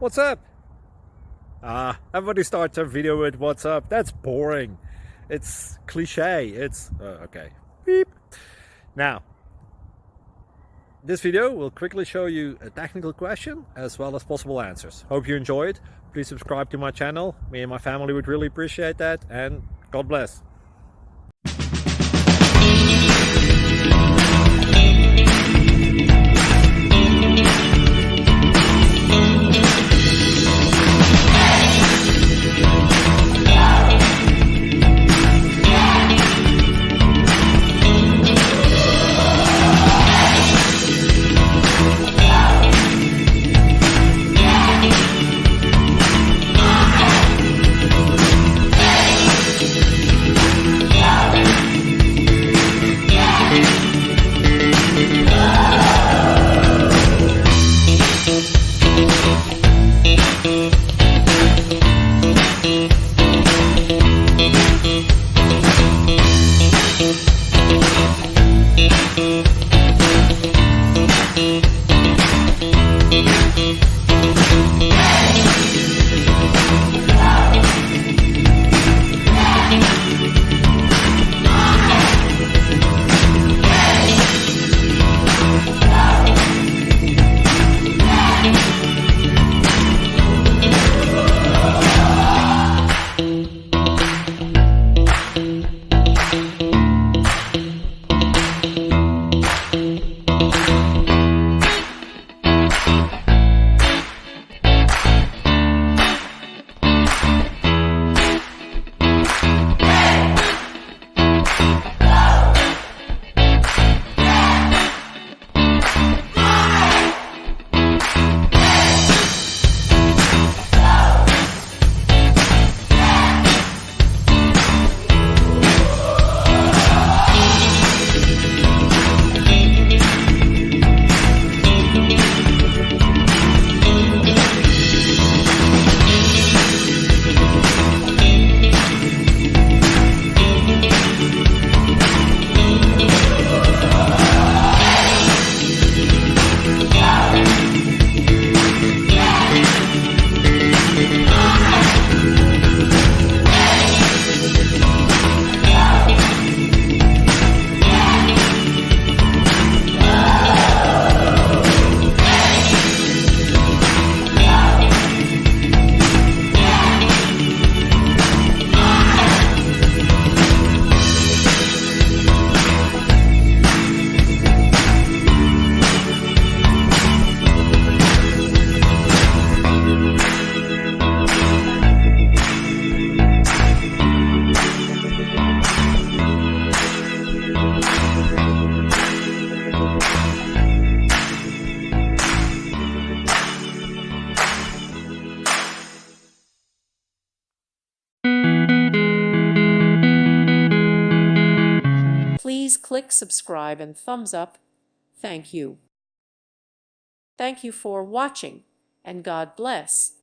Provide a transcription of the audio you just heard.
What's up? Everybody starts their video with what's up. That's boring. It's cliche. It's okay. Beep. Now, this video will quickly show you a technical question as well as possible answers. Hope you enjoy it. Please subscribe to my channel. Me and my family would really appreciate that, and God bless. Please click subscribe and thumbs up. Thank you. Thank you for watching, and God bless.